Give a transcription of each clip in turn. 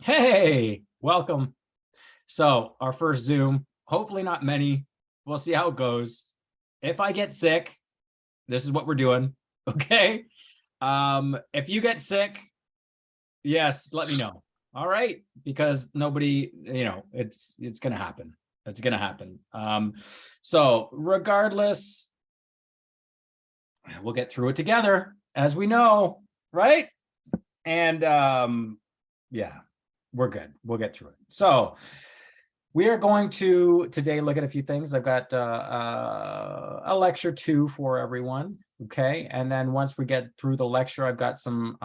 Hey, welcome. So our first Zoom, hopefully not many. We'll see how it goes. If I get sick, this is what we're doing. Okay. If you get sick, yes, let me know. All right. Because nobody, it's gonna happen. It's gonna happen. So regardless, we'll get through it together, as we know, right? And yeah, we're good. We'll get through it. So we are going to today look at a few things. I've got a lecture 2 for everyone. Okay. And then once we get through the lecture, I've got some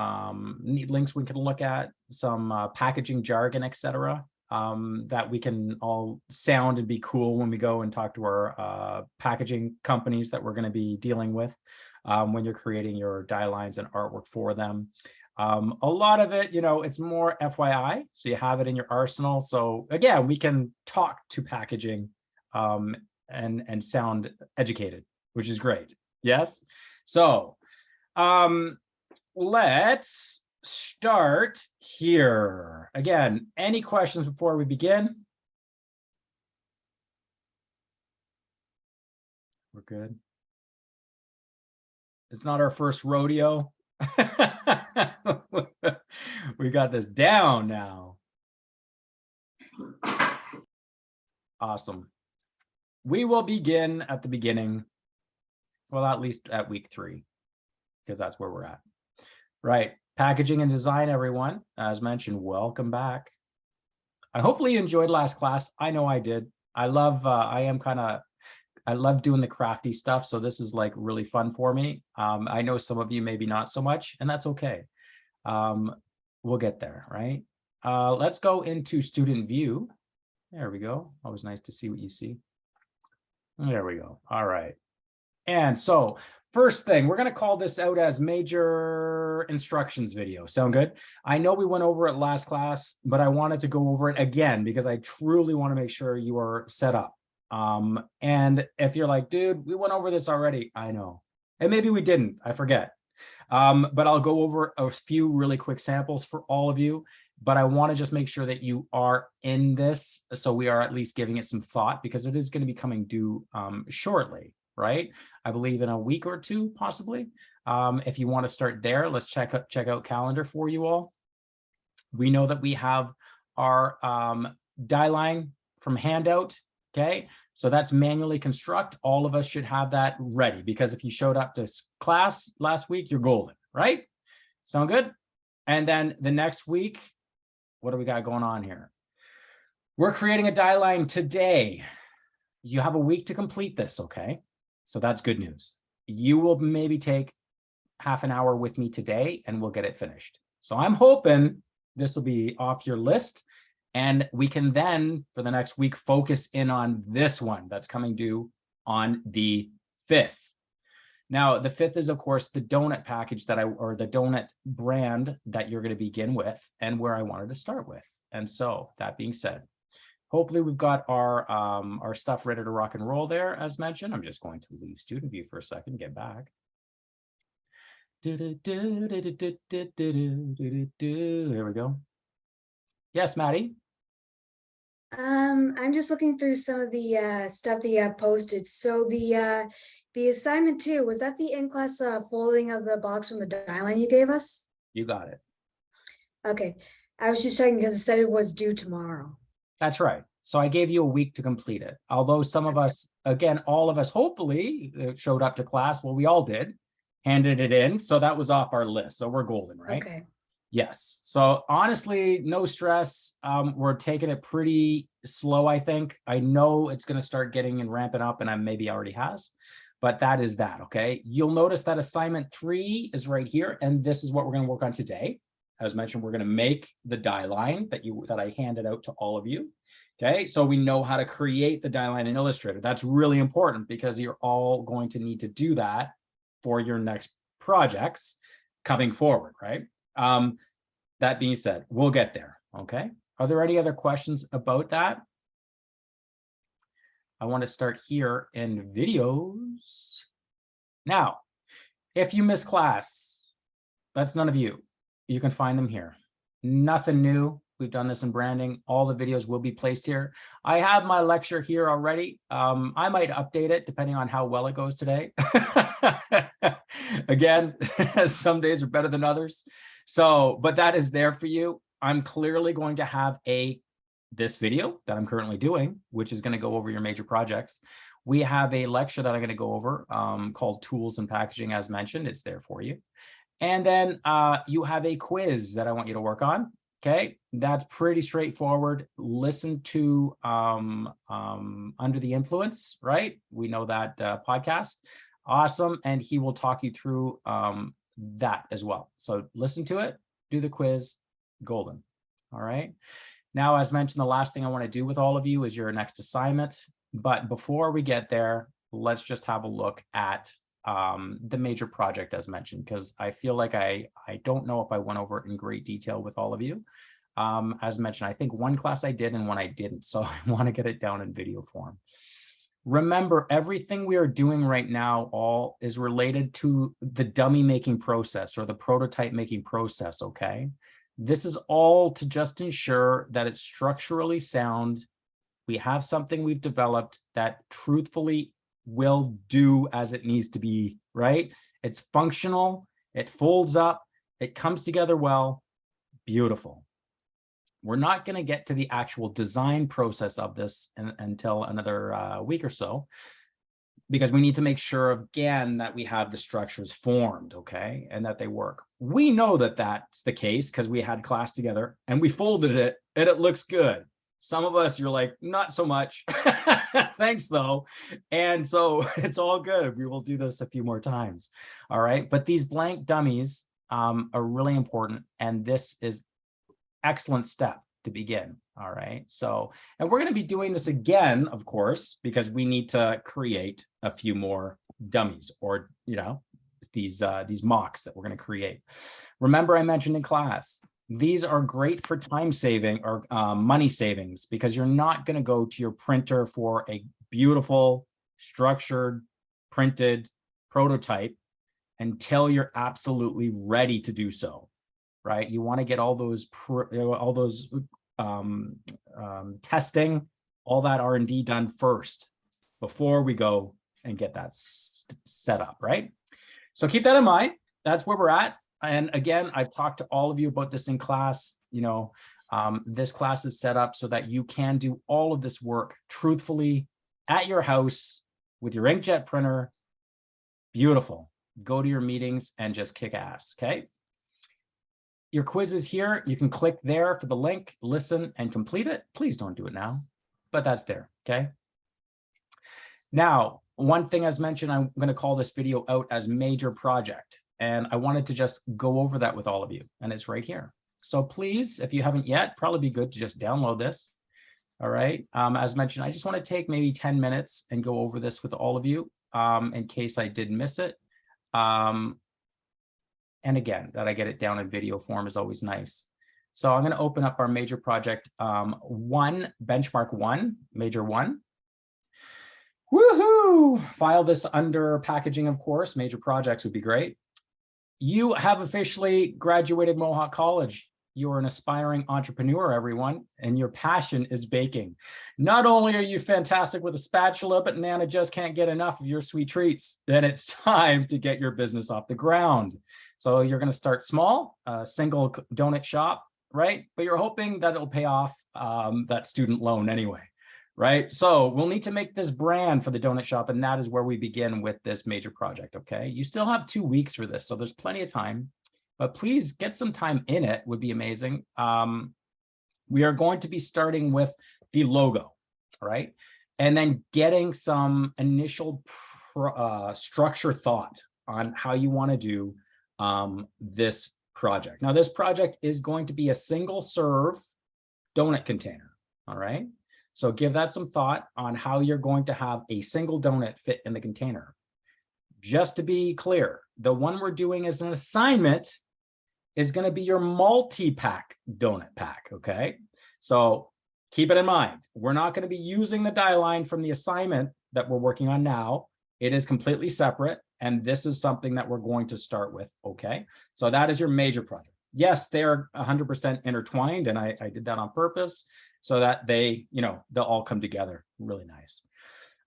neat links we can look at, some packaging jargon, etc. That we can all sound and be cool when we go and talk to our packaging companies that we're going to be dealing with when you're creating your die lines and artwork for them. A lot of it, it's more FYI, so you have it in your arsenal. So again, we can talk to packaging and sound educated, which is great. Yes. So let's start here. Again, any questions before we begin? We're good. It's not our first rodeo. We got this down now. Awesome. We will begin at the beginning. Well, at least at week 3, because that's where we're at. Right. Packaging and design, everyone. As mentioned, welcome back. I hopefully you enjoyed last class. I know I did. I love doing the crafty stuff. So this is like really fun for me. I know some of you maybe not so much, and that's okay. We'll get there, right? Let's go into student view. There we go. Always nice to see what you see. There we go. All right. And so first thing, we're going to call this out as major instructions video. Sound good? I know we went over it last class, but I wanted to go over it again because I truly want to make sure you are set up. And if you're like, dude, we went over this already, I know. And maybe we didn't, I forget. But I'll go over a few really quick samples for all of you. But I want to just make sure that you are in this. So we are at least giving it some thought because it is going to be coming due shortly, right? I believe in a week or 2, possibly. If you want to start there, let's check out calendar for you all. We know that we have our die line from handout. Okay, so that's manually construct. All of us should have that ready because if you showed up to class last week, you're golden, right? Sound good? And then the next week, what do we got going on here? We're creating a die line today. You have a week to complete this, okay? So that's good news. You will maybe take half an hour with me today and we'll get it finished. So I'm hoping this will be off your list. And we can then, for the next week, focus in on this one that's coming due on the 5th. Now, the 5th is, of course, the donut package or the donut brand that you're going to begin with and where I wanted to start with. And so that being said, hopefully we've got our stuff ready to rock and roll there, as mentioned. I'm just going to leave student view for a second, get back. Here we go. Yes, Maddie. I'm just looking through some of the stuff that you have posted. So the assignment 2, was that the in-class folding of the box from the die line you gave us? You got it. Okay, I was just checking because it said it was due tomorrow. That's right. So I gave you a week to complete it. Although some of us, again, all of us hopefully showed up to class. Well, we all did, handed it in. So that was off our list. So we're golden, right? Okay. Yes. So honestly, no stress. We're taking it pretty slow, I think. I know it's going to start getting and ramping up, and I maybe already has, but that is that, okay? You'll notice that assignment 3 is right here, and this is what we're going to work on today. As mentioned, we're going to make the die line that I handed out to all of you, okay? So we know how to create the die line in Illustrator. That's really important because you're all going to need to do that for your next projects coming forward, right? That being said, we'll get there, okay? Are there any other questions about that? I want to start here in videos. Now, if you miss class, that's none of you. You can find them here. Nothing new. We've done this in branding. All the videos will be placed here. I have my lecture here already. I might update it depending on how well it goes today. Again, some days are better than others. So, but that is there for you. I'm clearly going to have this video that I'm currently doing, which is going to go over your major projects. We have a lecture that I'm going to go over called Tools and Packaging, as mentioned. It's there for you. And then you have a quiz that I want you to work on. Okay, that's pretty straightforward. Listen to Under the Influence, right? We know that podcast. Awesome. And he will talk you through that as well. So listen to it, do the quiz, golden. All right. Now, as mentioned, the last thing I want to do with all of you is your next assignment. But before we get there, let's just have a look at the major project as mentioned, because I feel like I don't know if I went over it in great detail with all of you. As mentioned, I think one class I did and one I didn't. So I want to get it down in video form. Remember, everything we are doing right now all is related to the dummy making process or the prototype making process, okay? This is all to just ensure that it's structurally sound. We have something we've developed that truthfully will do as it needs to be, right? It's functional, it folds up, it comes together well, beautiful. We're not going to get to the actual design process of this until another week or so, because we need to make sure again that we have the structures formed, okay, and that they work. We know that that's the case because we had class together and we folded it and it looks good. Some of us, you're like, not so much. Thanks, though. And so it's all good. We will do this a few more times. All right. But these blank dummies are really important. And this is excellent step to begin. All right. So, and we're going to be doing this again, of course, because we need to create a few more dummies or, you know, these mocks that we're going to create. Remember, I mentioned in class, these are great for time saving or money savings because you're not going to go to your printer for a beautiful, structured, printed prototype until you're absolutely ready to do so, right? You want to get all those testing, all that R&D done first before we go and get that set up, right? So keep that in mind. That's where we're at. And again, I've talked to all of you about this in class. You know, this class is set up so that you can do all of this work truthfully at your house with your inkjet printer. Beautiful. Go to your meetings and just kick ass, okay? Your quiz is here. You can click there for the link, listen, and complete it. Please don't do it now, but that's there, okay? Now, one thing as mentioned, I'm going to call this video out as major project. And I wanted to just go over that with all of you. And it's right here. So please, if you haven't yet, probably be good to just download this. All right. As mentioned, I just want to take maybe 10 minutes and go over this with all of you in case I did miss it. And again, that I get it down in video form is always nice. So I'm going to open up our major project benchmark one, major one. Woohoo! File this under packaging, of course. Major projects would be great. You have officially graduated Mohawk College. You are an aspiring entrepreneur, everyone, and your passion is baking. Not only are you fantastic with a spatula, but Nana just can't get enough of your sweet treats. Then it's time to get your business off the ground. So you're going to start small, a single donut shop, right? But you're hoping that it'll pay off that student loan anyway. Right. So we'll need to make this brand for the donut shop. And that is where we begin with this major project. OK, you still have 2 weeks for this. So there's plenty of time, but please get some time in it would be amazing. We are going to be starting with the logo. Right. And then getting some initial structure thought on how you want to do this project. Now, this project is going to be a single serve donut container. All right. So give that some thought on how you're going to have a single donut fit in the container. Just to be clear, the one we're doing as an assignment is going to be your multi-pack donut pack, okay? So keep it in mind. We're not going to be using the die line from the assignment that we're working on now. It is completely separate, and this is something that we're going to start with, okay? So that is your major project. Yes, they are 100% intertwined, and I did that on purpose so that they, they'll all come together. Really nice.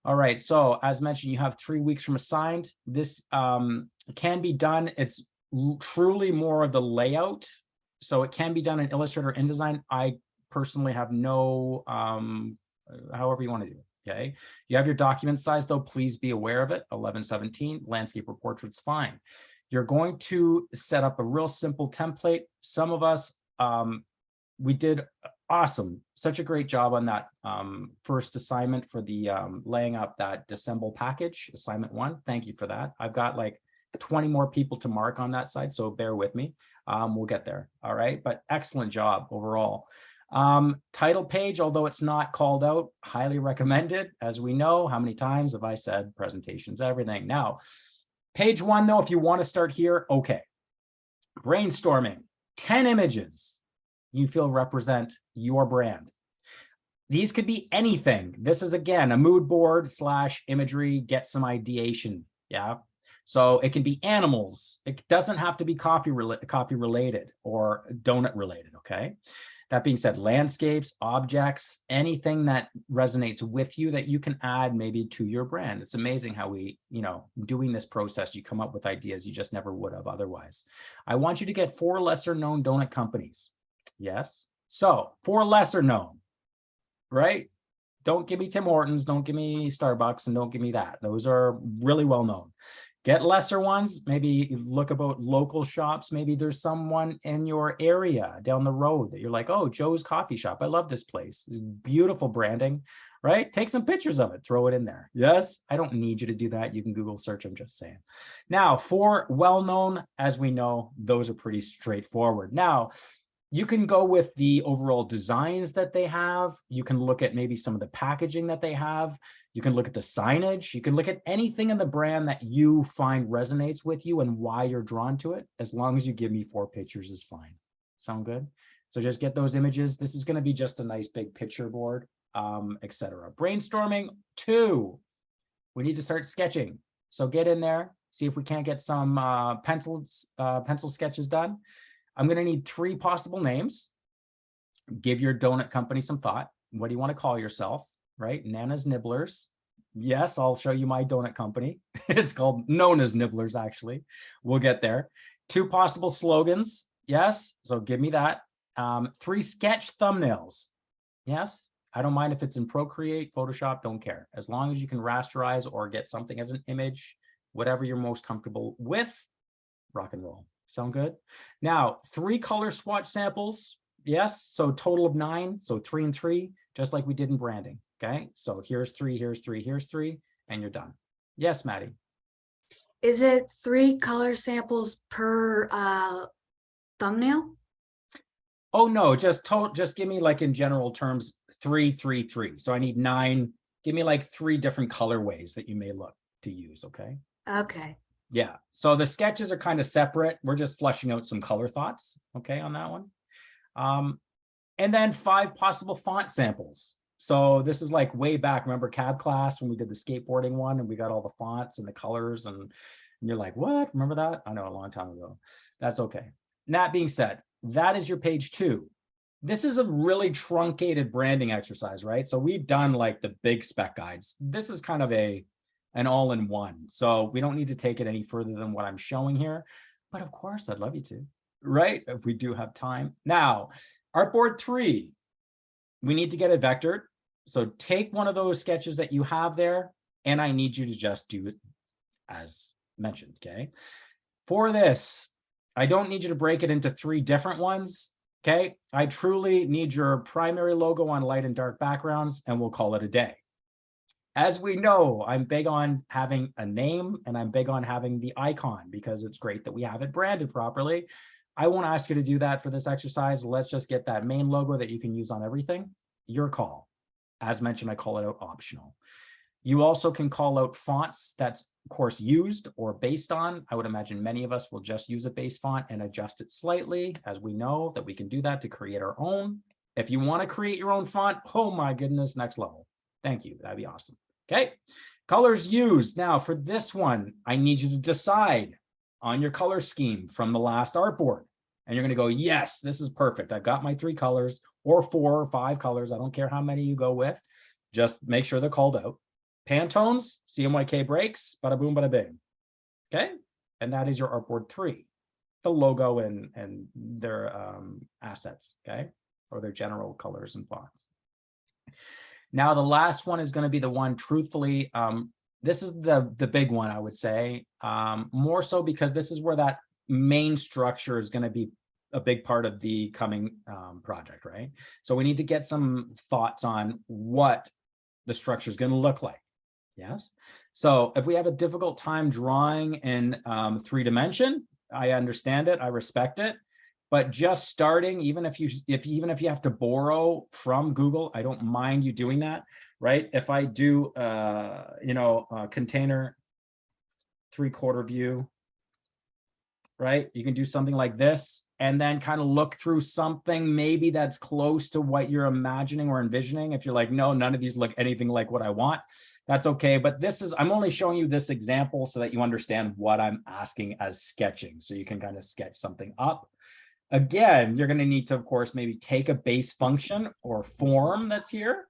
All right, so as mentioned, you have 3 weeks from assigned. This can be done. It's truly more of the layout. So it can be done in Illustrator, InDesign. I personally have no, however you want to do it, okay? You have your document size though, please be aware of it, 1117, landscape or portrait's fine. You're going to set up a real simple template. Some of us, we did awesome, such a great job on that first assignment for the laying up that Dissemble package, assignment 1. Thank you for that. I've got like 20 more people to mark on that side, so bear with me. We'll get there. All right, but excellent job overall. Title page, although it's not called out, highly recommended. As we know, how many times have I said presentations, everything. Now, page 1 though, if you want to start here, okay. Brainstorming, 10 images you feel represent your brand. These could be anything. This is again a mood board / imagery, get some ideation. Yeah. So it can be animals. It doesn't have to be coffee related or donut related. Okay. That being said, landscapes, objects, anything that resonates with you that you can add maybe to your brand. It's amazing how we, doing this process, you come up with ideas you just never would have otherwise. I want you to get 4 lesser known donut companies. Yes. So 4 lesser known, right? Don't give me Tim Hortons, don't give me Starbucks, and don't give me that. Those are really well known. Get lesser ones, maybe look about local shops. Maybe there's someone in your area down the road that you're like, oh, Joe's Coffee Shop. I love this place. It's beautiful branding, right? Take some pictures of it, throw it in there. Yes, I don't need you to do that. You can Google search, I'm just saying. Now, for well-known, as we know, those are pretty straightforward. Now, you can go with the overall designs that they have. You can look at maybe some of the packaging that they have. You can look at the signage. You can look at anything in the brand that you find resonates with you and why you're drawn to it. As long as you give me 4 pictures is fine. Sound good? So just get those images. This is going to be just a nice big picture board, etc. Brainstorming 2. We need to start sketching. So get in there, see if we can't get some pencil sketches done. I'm going to need 3 possible names. Give your donut company some thought. What do you want to call yourself? Right? Nana's Nibblers. Yes, I'll show you my donut company. It's called Nona's Nibblers, actually. We'll get there. 2 possible slogans. Yes, so give me that. 3 sketch thumbnails. Yes, I don't mind if it's in Procreate, Photoshop, don't care. As long as you can rasterize or get something as an image, whatever you're most comfortable with, rock and roll. Sound good? Now, 3 color swatch samples. Yes, so total of 9. So 3 and 3, just like we did in branding. Okay, so here's 3, here's 3, here's 3, and you're done. Yes, Maddie. Is it 3 color samples per thumbnail? Oh no, just give me like in general terms 3, 3, 3. So I need 9. Give me like 3 different colorways that you may look to use. Okay. Okay. Yeah. So the sketches are kind of separate. We're just fleshing out some color thoughts. Okay, on that one. And then 5 possible font samples. So this is like way back. Remember CAD class when we did the skateboarding one and we got all the fonts and the colors and you're like, what? Remember that? I know, a long time ago. That's okay. That being said, that is your page 2. This is a really truncated branding exercise, right? So we've done like the big spec guides. This is kind of an all-in-one. So we don't need to take it any further than what I'm showing here. But of course, I'd love you to, right? If we do have time. Now, Artboard 3. We need to get it vectored. So take one of those sketches that you have there, and I need you to just do it as mentioned, okay? For this, I don't need you to break it into 3 different ones, okay? I truly need your primary logo on light and dark backgrounds, and we'll call it a day. As we know, I'm big on having a name, and I'm big on having the icon because it's great that we have it branded properly. I won't ask you to do that for this exercise. Let's just get that main logo that you can use on everything. Your call. As mentioned, I call it out optional. You also can call out fonts that's, of course, used or based on. I would imagine many of us will just use a base font and adjust it slightly, as we know that we can do that to create our own. If you want to create your own font, oh my goodness, next level. Thank you. That'd be awesome. Okay. Colors used. Now, for this one, I need you to decide on your color scheme from the last artboard. And you're going to go, yes, this is perfect. I've got my 3 colors or 4 or 5 colors. I don't care how many you go with. Just make sure they're called out. Pantones, CMYK brakes, bada boom, bada bing. Okay. And that is your artboard 3, the logo and their assets. Okay. Or their general colors and fonts. Now, the last one is going to be the one, truthfully, this is the big one, I would say, more so because this is where that main structure is going to be a big part of the coming project, right? So we need to get some thoughts on what the structure is going to look like. Yes. So if we have a difficult time drawing in 3-dimension, I understand it, I respect it. But just starting, even if you have to borrow from Google, I don't mind you doing that, right? If I do, container 3/4 view, right? You can do something like this and then kind of look through something maybe that's close to what you're imagining or envisioning. If you're like, no, none of these look anything like what I want, that's okay. But I'm only showing you this example so that you understand what I'm asking as sketching. So you can kind of sketch something up. Again, you're going to need to, of course, maybe take a base function or form that's here.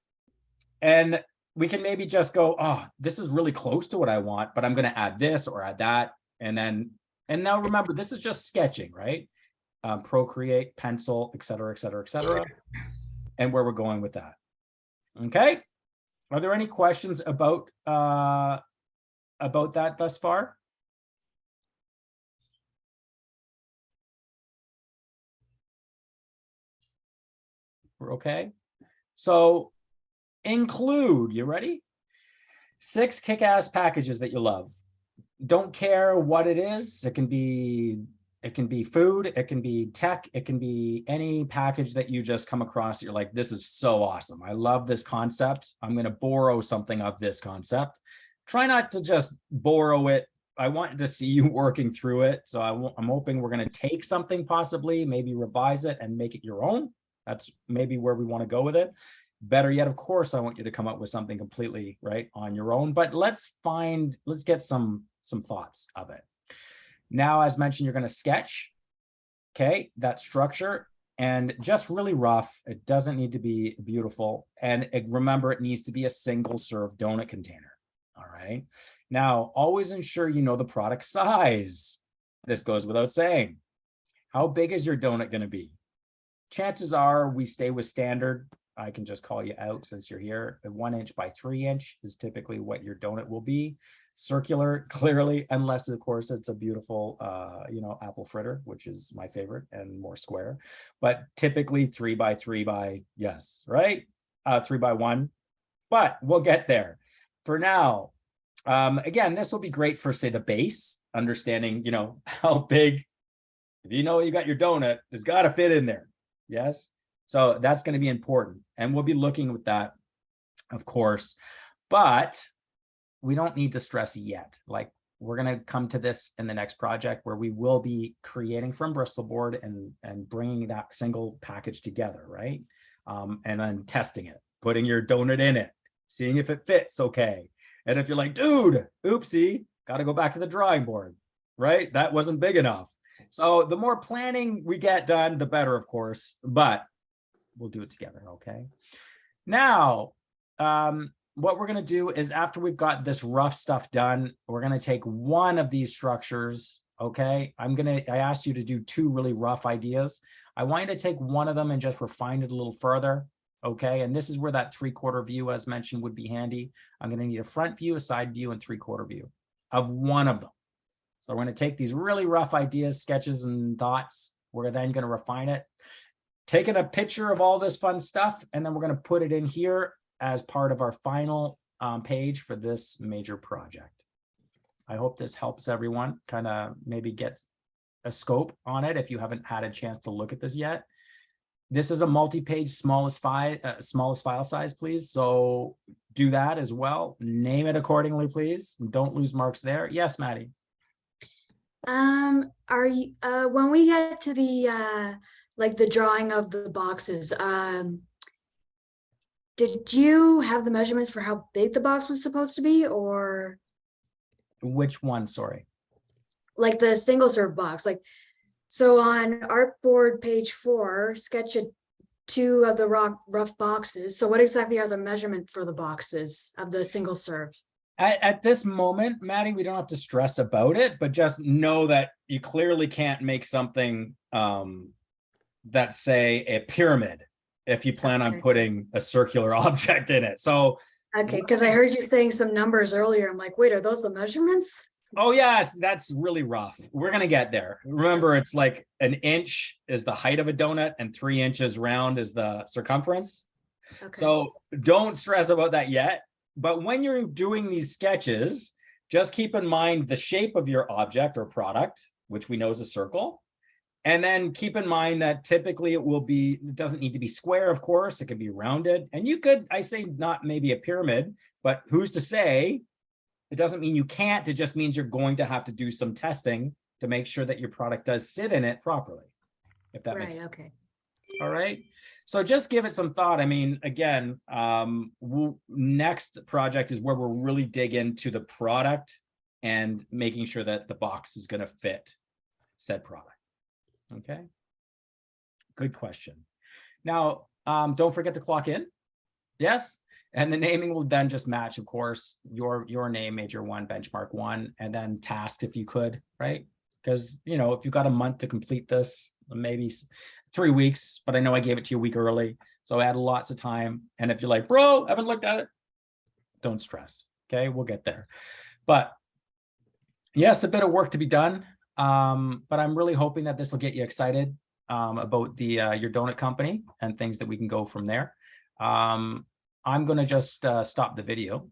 And we can maybe just go, oh, this is really close to what I want, but I'm going to add this or add that. And now remember, this is just sketching, right? Procreate, pencil, et cetera, et cetera, et cetera. And where we're going with that. Okay. Are there any questions about that thus far? We're okay. So include, you ready? 6 kick-ass packages that you love. Don't care what it is. It can be food, it can be tech, it can be any package that you just come across. You're like, this is so awesome. I love this concept. I'm going to borrow something of this concept. Try not to just borrow it. I want to see you working through it. So I'm hoping we're going to take something, possibly, maybe revise it and make it your own. That's maybe where we want to go with it. Better yet, of course, I want you to come up with something completely right on your own, but let's get some thoughts of it. Now, as mentioned, you're going to sketch, okay, that structure, and just really rough. It doesn't need to be beautiful. And remember, it needs to be a single serve donut container. All right. Now, always ensure you know the product size. This goes without saying. How big is your donut going to be? Chances are we stay with standard. I can just call you out since you're here. A 1 inch by 3 inch is typically what your donut will be. Circular, clearly, unless of course it's a beautiful, apple fritter, which is my favorite, and more square. But typically 3 by 3 by, yes, right? 3 by 1. But we'll get there. For now, again, this will be great for, say, the base, understanding, how big. If you know you got your donut, it's got to fit in there. Yes. So that's going to be important. And we'll be looking with that, of course, but we don't need to stress yet. Like, we're going to come to this in the next project where we will be creating from Bristol board and bringing that single package together. Right. And then testing it, putting your donut in it, seeing if it fits. Okay. And if you're like, dude, oopsie, got to go back to the drawing board, right? That wasn't big enough. So the more planning we get done, the better, of course, but we'll do it together. Okay. Now, what we're going to do is, after we've got this rough stuff done, we're going to take one of these structures. Okay. I asked you to do 2 really rough ideas. I want you to take one of them and just refine it a little further. Okay. And this is where that 3/4 view, as mentioned, would be handy. I'm going to need a front view, a side view, and 3/4 view of one of them. So we're going to take these really rough ideas, sketches, and thoughts. We're then going to refine it, taking a picture of all this fun stuff, and then we're going to put it in here as part of our final page for this major project. I hope this helps everyone kind of maybe get a scope on it if you haven't had a chance to look at this yet. This is a multi-page, smallest file size, please. So do that as well. Name it accordingly, please. Don't lose marks there. Yes, Maddie. Are you when we get to the the drawing of the boxes, did you have the measurements for how big the box was supposed to be, or which one? Sorry. Like the single serve box, like So on artboard page 4, sketch 2 of the rough boxes. So what exactly are the measurement for the boxes of the single serve? At this moment, Maddie, we don't have to stress about it, but just know that you clearly can't make something that's say a pyramid if you plan on Okay. putting a circular object in it. So, Okay, because I heard you saying some numbers earlier. I'm like, wait, are those the measurements? oh yes, that's really rough. We're gonna get there. Remember, it's like an inch is the height of a donut and 3 inches round is the circumference. Okay. So don't stress about that yet. But when you're doing these sketches, just keep in mind the shape of your object or product, which we know is a circle. And then keep in mind that typically it doesn't need to be square, of course, it could be rounded. And you could, I say not maybe a pyramid, but who's to say? It doesn't mean you can't, it just means you're going to have to do some testing to make sure that your product does sit in it properly, if that makes Right, sense. okay. All right. So just give it some thought. I mean, again, next project is where we'll really dig into the product and making sure that the box is going to fit said product. Okay. Good question. Now, don't forget to clock in. Yes. And the naming will then just match, of course, your name, Major 1, Benchmark 1, and then tasked if you could, right? Because, you know, if you've got a month to complete this, maybe 3 weeks, but I know I gave it to you a week early. So I had lots of time. And if you're like, bro, I haven't looked at it, don't stress. Okay, we'll get there. But yes, a bit of work to be done. But I'm really hoping that this will get you excited about the your donut company and things that we can go from there. I'm going to just stop the video